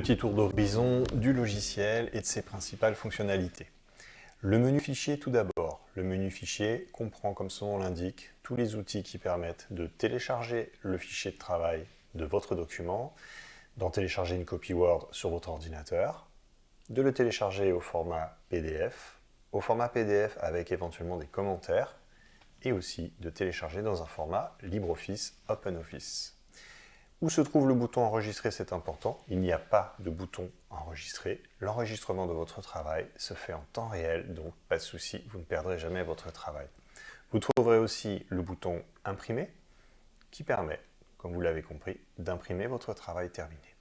Petit tour d'horizon du logiciel et de ses principales fonctionnalités. Le menu fichier tout d'abord. Le menu fichier comprend, comme son nom l'indique, tous les outils qui permettent de télécharger le fichier de travail de votre document, d'en télécharger une copie Word sur votre ordinateur, de le télécharger au format PDF avec éventuellement des commentaires, et aussi de télécharger dans un format LibreOffice OpenOffice. Où se trouve le bouton enregistrer, c'est important. Il n'y a pas de bouton enregistrer. L'enregistrement de votre travail se fait en temps réel, donc pas de souci, vous ne perdrez jamais votre travail. Vous trouverez aussi le bouton imprimer qui permet, comme vous l'avez compris, d'imprimer votre travail terminé.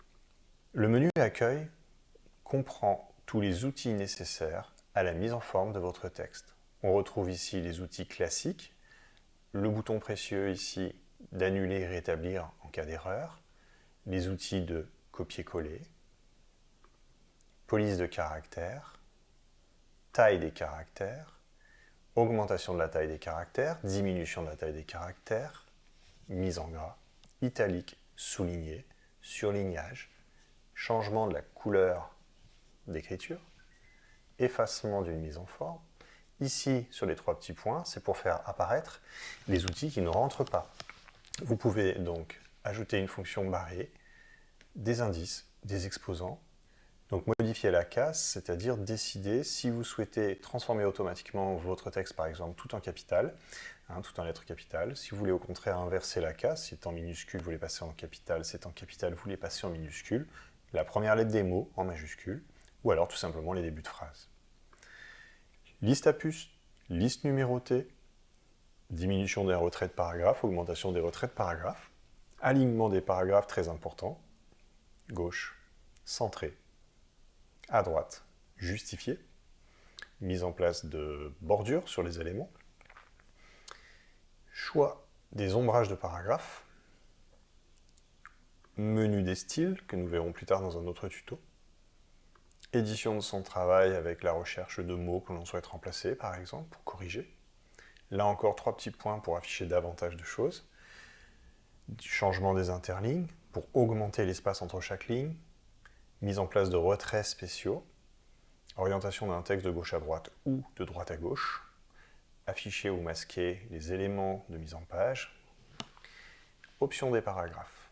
Le menu accueil comprend tous les outils nécessaires à la mise en forme de votre texte. On retrouve ici les outils classiques, le bouton précieux ici d'annuler et rétablir en cas d'erreur, les outils de copier-coller, police de caractères, taille des caractères, augmentation de la taille des caractères, diminution de la taille des caractères, mise en gras, italique, souligné, surlignage, changement de la couleur d'écriture, effacement d'une mise en forme. Ici, sur les trois petits points, c'est pour faire apparaître les outils qui ne rentrent pas. Vous pouvez donc ajouter une fonction barrée, des indices, des exposants, donc modifier la casse, c'est-à-dire décider si vous souhaitez transformer automatiquement votre texte, par exemple, tout en capital, tout en lettres capitales. Si vous voulez au contraire inverser la casse, c'est en minuscule, vous voulez passer en capital, c'est en capital, vous voulez passer en minuscule, la première lettre des mots en majuscule, ou alors tout simplement les débuts de phrase. Liste à puce, liste numérotée, diminution des retraits de paragraphes, augmentation des retraits de paragraphes, alignement des paragraphes très important, gauche, centré, à droite, justifié, mise en place de bordures sur les éléments, choix des ombrages de paragraphes, menu des styles, que nous verrons plus tard dans un autre tuto, édition de son travail avec la recherche de mots que l'on souhaite remplacer, par exemple, pour corriger. Là encore, trois petits points pour afficher davantage de choses. Changement des interlignes, pour augmenter l'espace entre chaque ligne. Mise en place de retraits spéciaux. Orientation d'un texte de gauche à droite ou de droite à gauche. Afficher ou masquer les éléments de mise en page. Option des paragraphes.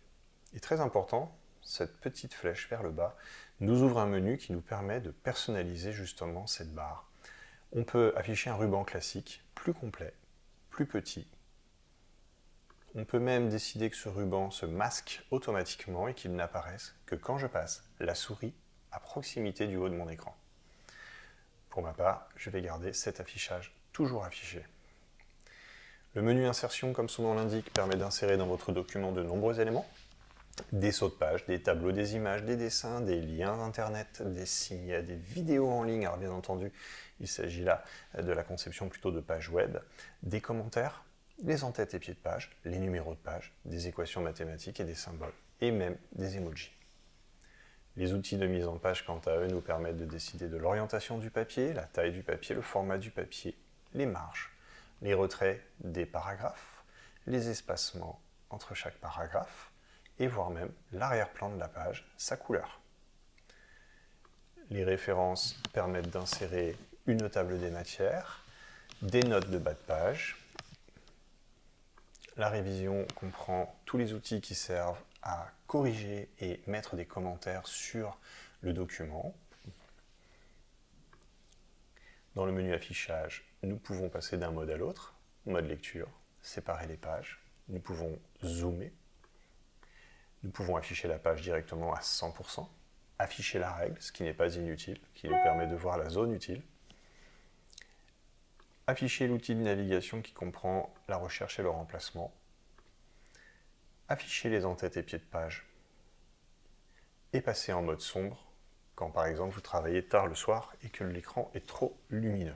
Et très important, cette petite flèche vers le bas nous ouvre un menu qui nous permet de personnaliser justement cette barre. On peut afficher un ruban classique, plus complet, plus petit. On peut même décider que ce ruban se masque automatiquement et qu'il n'apparaisse que quand je passe la souris à proximité du haut de mon écran. Pour ma part, je vais garder cet affichage toujours affiché. Le menu insertion, comme son nom l'indique, permet d'insérer dans votre document de nombreux éléments. Des sauts de page, des tableaux, des images, des dessins, des liens internet, des signes, des vidéos en ligne. Alors bien entendu, il s'agit là de la conception plutôt de pages web, des commentaires, les en-têtes et pieds de page, les numéros de page, des équations mathématiques et des symboles, et même des emojis. Les outils de mise en page, quant à eux, nous permettent de décider de l'orientation du papier, la taille du papier, le format du papier, les marges, les retraits des paragraphes, les espacements entre chaque paragraphe, et voire même l'arrière-plan de la page, sa couleur. Les références permettent d'insérer une table des matières, des notes de bas de page. La révision comprend tous les outils qui servent à corriger et mettre des commentaires sur le document. Dans le menu affichage, nous pouvons passer d'un mode à l'autre, mode lecture, séparer les pages. Nous pouvons zoomer. Nous pouvons afficher la page directement à 100%, afficher la règle, ce qui n'est pas inutile, qui nous permet de voir la zone utile, afficher l'outil de navigation qui comprend la recherche et le remplacement, afficher les en-têtes et pieds de page, et passer en mode sombre, quand par exemple vous travaillez tard le soir et que l'écran est trop lumineux.